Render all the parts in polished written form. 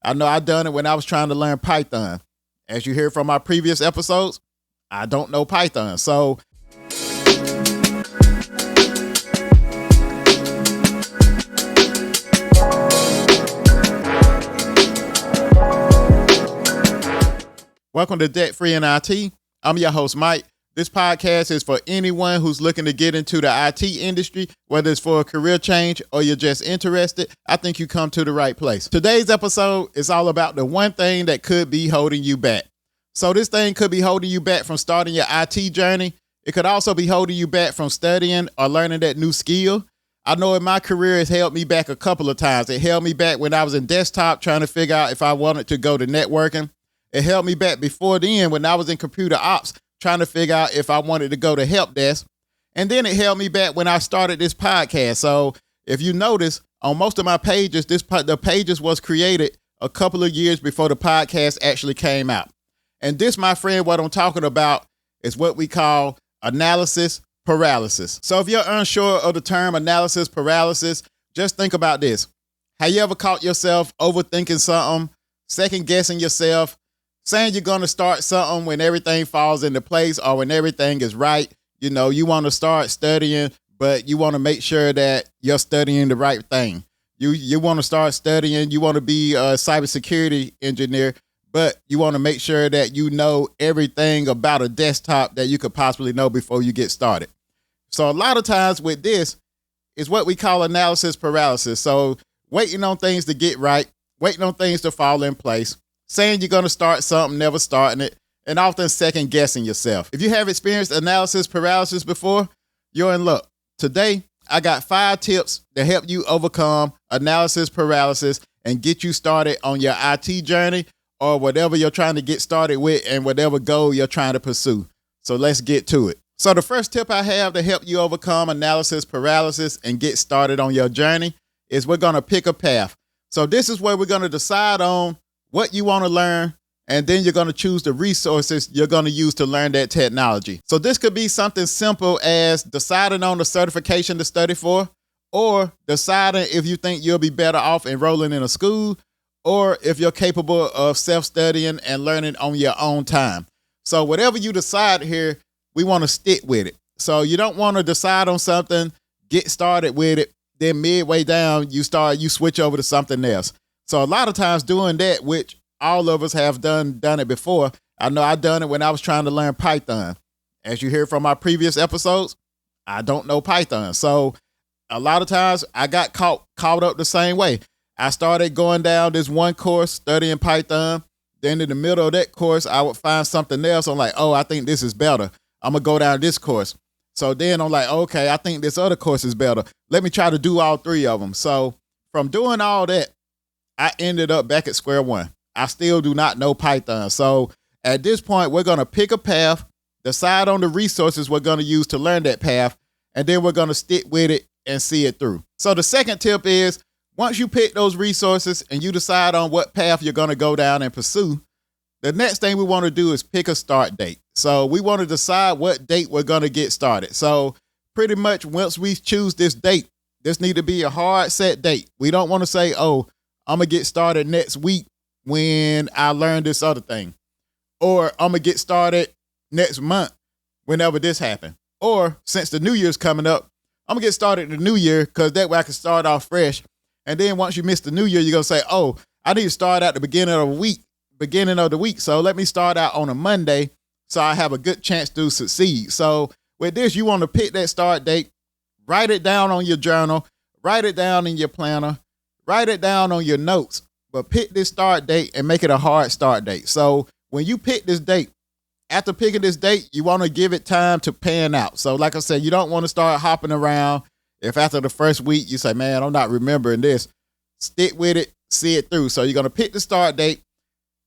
I know I done it when I was trying to learn Python. As you hear from my previous episodes, I don't know Python. So welcome to DebtFreeInIT. I'm your host, Mike. This podcast is for anyone who's looking to get into the IT industry, whether it's for a career change or you're just interested. I think you come to the right place. Today's episode is all about the one thing that could be holding you back. So this thing could be holding you back from starting your IT journey. It could also be holding you back from studying or learning that new skill. I know in my career it's held me back a couple of times. It held me back when I was in desktop trying to figure out if I wanted to go to networking. It held me back before then when I was in computer ops trying to figure out if I wanted to go to help desk. And then it held me back when I started this podcast. So if you notice, on most of my pages, the pages was created a couple of years before the podcast actually came out. And this, my friend, what I'm talking about is what we call analysis paralysis. So if you're unsure of the term analysis paralysis, just think about this. Have you ever caught yourself overthinking something, second guessing yourself, saying you're going to start something when everything falls into place or when everything is right? You know, you want to start studying, but you want to make sure that you're studying the right thing. You want to start studying, you want to be a cybersecurity engineer, but you want to make sure that you know everything about a desktop that you could possibly know before you get started. So a lot of times with this is what we call analysis paralysis. So waiting on things to get right, waiting on things to fall in place, saying you're going to start something, never starting it, and often second guessing yourself. If you have experienced analysis paralysis before, you're in luck. Today, I got 5 tips to help you overcome analysis paralysis and get you started on your IT journey or whatever you're trying to get started with and whatever goal you're trying to pursue. So let's get to it. So the first tip I have to help you overcome analysis paralysis and get started on your journey is we're going to pick a path. So this is where we're going to decide on what you want to learn, and then you're going to choose the resources you're going to use to learn that technology. So this could be something simple as deciding on the certification to study for, or deciding if you think you'll be better off enrolling in a school, or if you're capable of self-studying and learning on your own time. So whatever you decide here, we want to stick with it. So you don't want to decide on something, get started with it, then midway down, you switch over to something else. So a lot of times doing that, which all of us have done it before. I know I done it when I was trying to learn Python. As you hear from my previous episodes, I don't know Python. So a lot of times I got caught up the same way. I started going down this one course studying Python. Then in the middle of that course, I would find something else. I'm like, oh, I think this is better. I'm going to go down this course. So then I'm like, okay, I think this other course is better. Let me try to do all 3 of them. So from doing all that, I ended up back at square one. I still do not know Python. So at this point, we're going to pick a path, decide on the resources we're going to use to learn that path, and then we're going to stick with it and see it through. So the second tip is once you pick those resources and you decide on what path you're going to go down and pursue, the next thing we want to do is pick a start date. So we want to decide what date we're going to get started. So pretty much once we choose this date, this need to be a hard set date. We don't want to say, oh, I'm going to get started next week when I learn this other thing. Or I'm going to get started next month whenever this happens. Or since the new year's coming up, I'm going to get started in the new year because that way I can start off fresh. And then once you miss the new year, you're going to say, oh, I need to start at the beginning of the week. So let me start out on a Monday so I have a good chance to succeed. So with this, you want to pick that start date, write it down on your journal, write it down in your planner, write it down on your notes, but pick this start date and make it a hard start date. So when you pick this date, after picking this date, you want to give it time to pan out. So like I said, you don't want to start hopping around. If after the first week you say, man, I'm not remembering this, stick with it, see it through. So you're going to pick the start date.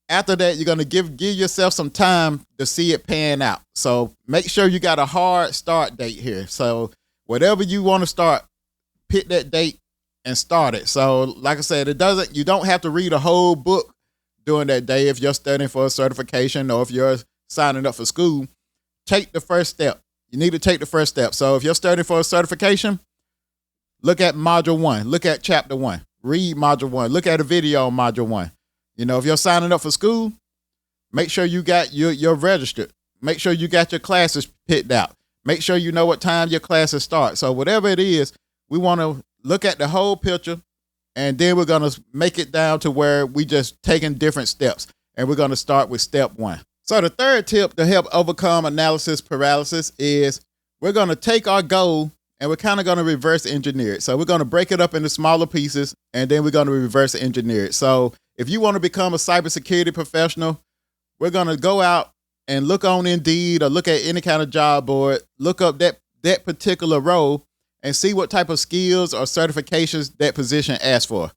After that, you're going to give yourself some time to see it pan out. So make sure you got a hard start date here. So whatever you want to start, pick that date and start it. So like I said, you don't have to read a whole book during that day if you're studying for a certification or if you're signing up for school. Take the first step. You need to take the first step. So if you're studying for a certification, look at module 1, look at chapter 1, read module 1, look at a video on module 1. If you're signing up for school, make sure you got you're registered. Make sure you got your classes picked out. Make sure you know what time your classes start. So whatever it is, we want to look at the whole picture, and then we're going to make it down to where we just taking different steps. And we're going to start with step 1. So the third tip to help overcome analysis paralysis is we're going to take our goal and we're kind of going to reverse engineer it. So we're going to break it up into smaller pieces, and then we're going to reverse engineer it. So if you want to become a cybersecurity professional, we're going to go out and look on Indeed or look at any kind of job board, look up that particular role and see what type of skills or certifications that position asks for.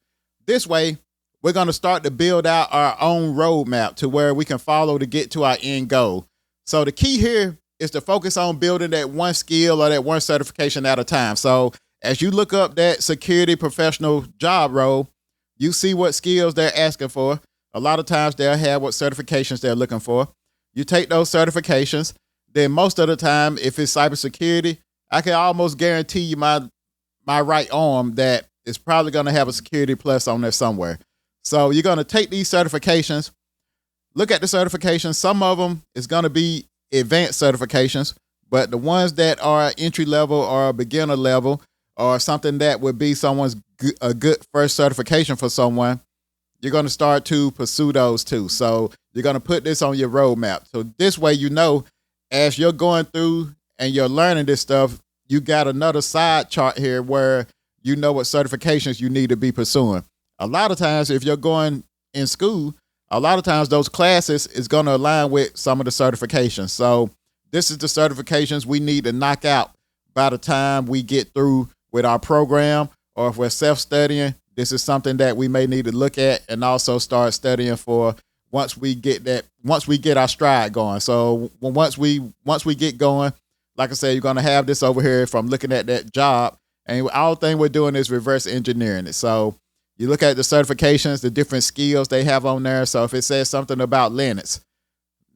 This way, we're going to start to build out our own roadmap to where we can follow to get to our end goal. So the key here is to focus on building that one skill or that one certification at a time. So as you look up that security professional job role, you see what skills they're asking for. A lot of times they'll have what certifications they're looking for. You take those certifications, then most of the time, if it's cybersecurity, I can almost guarantee you my right arm that it's probably going to have a security plus on there somewhere. So you're going to take these certifications, look at the certifications. Some of them is going to be advanced certifications, but the ones that are entry level or beginner level or something that would be a good first certification for someone, you're going to start to pursue those too. So you're going to put this on your roadmap. So this way, as you're going through and you're learning this stuff, you got another side chart here where you know what certifications you need to be pursuing. A lot of times, if you're going in school, a lot of times those classes is going to align with some of the certifications. So this is the certifications we need to knock out by the time we get through with our program, or if we're self-studying, this is something that we may need to look at and also start studying for once we get our stride going. So once we get going, like I said, you're going to have this over here from looking at that job, and all thing we're doing is reverse engineering it. So you look at the certifications, the different skills they have on there. So if it says something about Linux,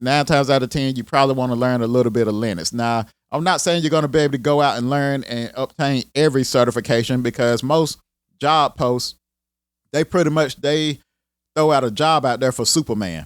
9 times out of 10, you probably want to learn a little bit of Linux. Now, I'm not saying you're going to be able to go out and learn and obtain every certification, because most job posts, they throw out a job out there for Superman.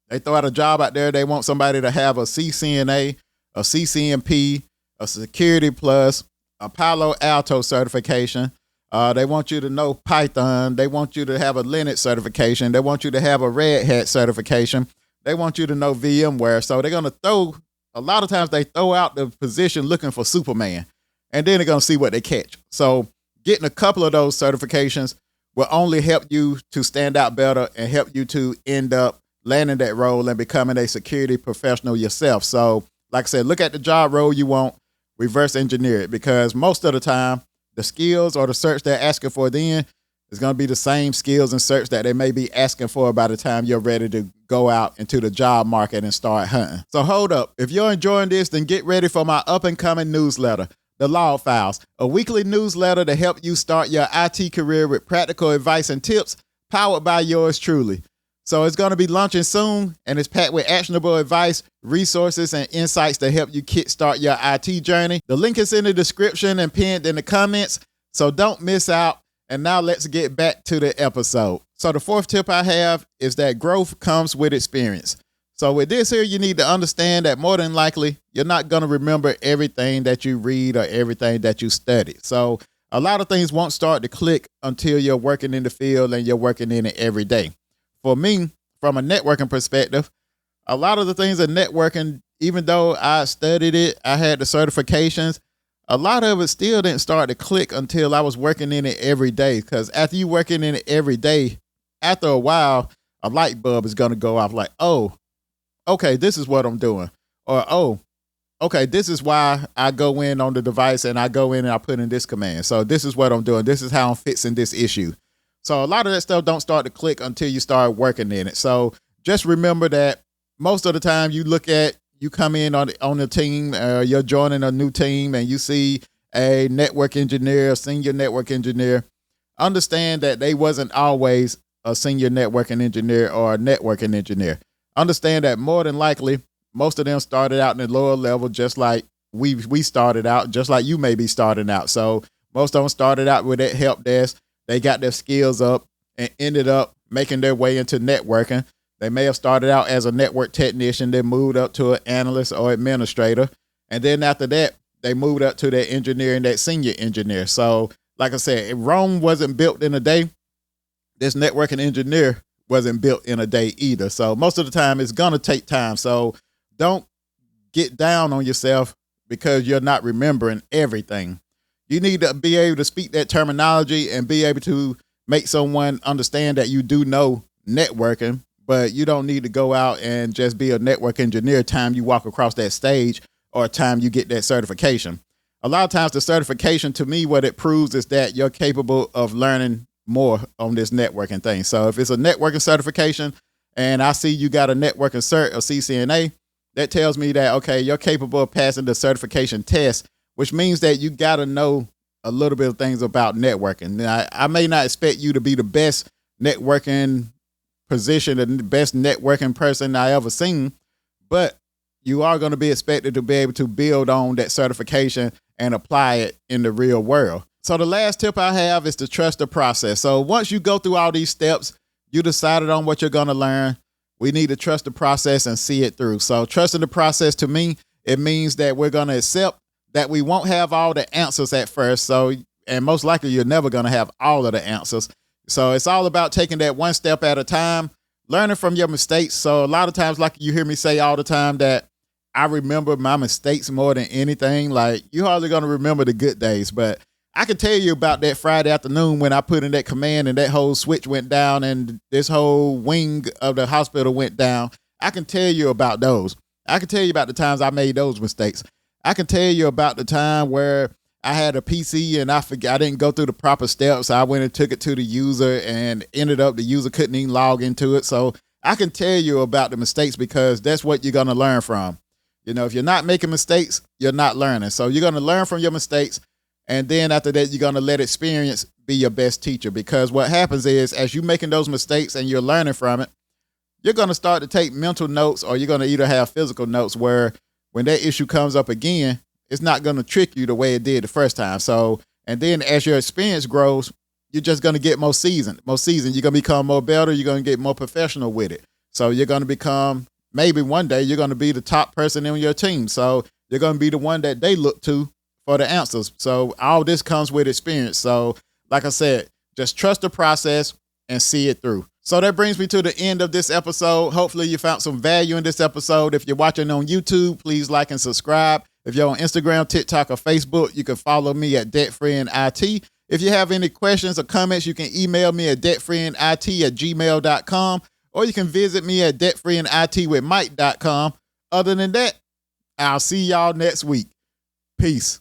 They throw out a job out there. They want somebody to have a CCNA, a CCNP, a Security Plus, a Palo Alto certification. They want you to know Python. They want you to have a Linux certification. They want you to have a Red Hat certification. They want you to know VMware. So they're going to a lot of times they throw out the position looking for Superman, and then they're going to see what they catch. So getting a couple of those certifications will only help you to stand out better and help you to end up landing that role and becoming a security professional yourself. So like I said, look at the job role you want, reverse engineer it, because most of the time, the skills or the search they're asking for then is going to be the same skills and search that they may be asking for by the time you're ready to go out into the job market and start hunting. So hold up. If you're enjoying this, then get ready for my up-and-coming newsletter, The Log Files, a weekly newsletter to help you start your IT career with practical advice and tips powered by yours truly. So it's going to be launching soon, and it's packed with actionable advice, resources, and insights to help you kickstart your IT journey. The link is in the description and pinned in the comments, so don't miss out. And now let's get back to the episode. So the fourth tip I have is that growth comes with experience. So with this here, you need to understand that more than likely, you're not going to remember everything that you read or everything that you study. So a lot of things won't start to click until you're working in the field and you're working in it every day. For me, from a networking perspective, a lot of the things in networking, even though I studied it, I had the certifications, a lot of it still didn't start to click until I was working in it every day. Because after you working in it every day, after a while, a light bulb is going to go off like, oh, okay, this is what I'm doing. Or, oh, okay, this is why I go in on the device and I go in and I put in this command. So this is what I'm doing. This is how I'm fixing this issue. So a lot of that stuff don't start to click until you start working in it. So just remember that most of the time you come in on the team, you're joining a new team and you see a network engineer, a senior network engineer. Understand that they wasn't always a senior networking engineer or a networking engineer. Understand that more than likely, most of them started out in the lower level, just like we started out, just like you may be starting out. So most of them started out with that help desk. They got their skills up and ended up making their way into networking. They may have started out as a network technician, then moved up to an analyst or administrator. And then after that, they moved up to that engineer and that senior engineer. So like I said, Rome wasn't built in a day. This networking engineer wasn't built in a day either. So most of the time it's going to take time. So don't get down on yourself because you're not remembering everything. You need to be able to speak that terminology and be able to make someone understand that you do know networking, but you don't need to go out and just be a network engineer time you walk across that stage or time you get that certification. A lot of times the certification, to me, what it proves is that you're capable of learning more on this networking thing. So if it's a networking certification and I see you got a networking cert or CCNA, that tells me that, okay, you're capable of passing the certification test, which means that you got to know a little bit of things about networking. Now, I may not expect you to be the best networking position, the best networking person I ever seen, but you are going to be expected to be able to build on that certification and apply it in the real world. So the last tip I have is to trust the process. So once you go through all these steps, you decided on what you're going to learn. We need to trust the process and see it through. So trusting the process, to me, it means that we're going to accept that we won't have all the answers at first. So, and most likely you're never going to have all of the answers. So it's all about taking that one step at a time, learning from your mistakes. So a lot of times, like you hear me say all the time, that I remember my mistakes more than anything. Like, you're hardly going to remember the good days, but I can tell you about that Friday afternoon when I put in that command and that whole switch went down and this whole wing of the hospital went down. I can tell you about those. I can tell you about the times I made those mistakes. I can tell you about the time where I had a PC and I didn't go through the proper steps. I went and took it to the user and ended up the user couldn't even log into it. So I can tell you about the mistakes because that's what you're going to learn from. You know, if you're not making mistakes, you're not learning. So you're going to learn from your mistakes. And then after that, you're going to let experience be your best teacher, because what happens is as you're making those mistakes and you're learning from it, you're going to start to take mental notes, or you're going to either have physical notes where when that issue comes up again, it's not going to trick you the way it did the first time. So, and then as your experience grows, you're just going to get more seasoned. You're going to become more better. You're going to get more professional with it. So you're going to become, maybe one day you're going to be the top person in your team. So you're going to be the one that they look to for the answers. So all this comes with experience. So like I said, just trust the process and see it through. So that brings me to the end of this episode. Hopefully you found some value in this episode. If you're watching on YouTube, please like and subscribe. If you're on Instagram, TikTok, or Facebook, you can follow me at DebtFreeInIT. If you have any questions or comments, you can email me at debtfreeinit@gmail.com, or you can visit me at debtfreeinitwithmike.com. Other than that, I'll see y'all next week. Peace.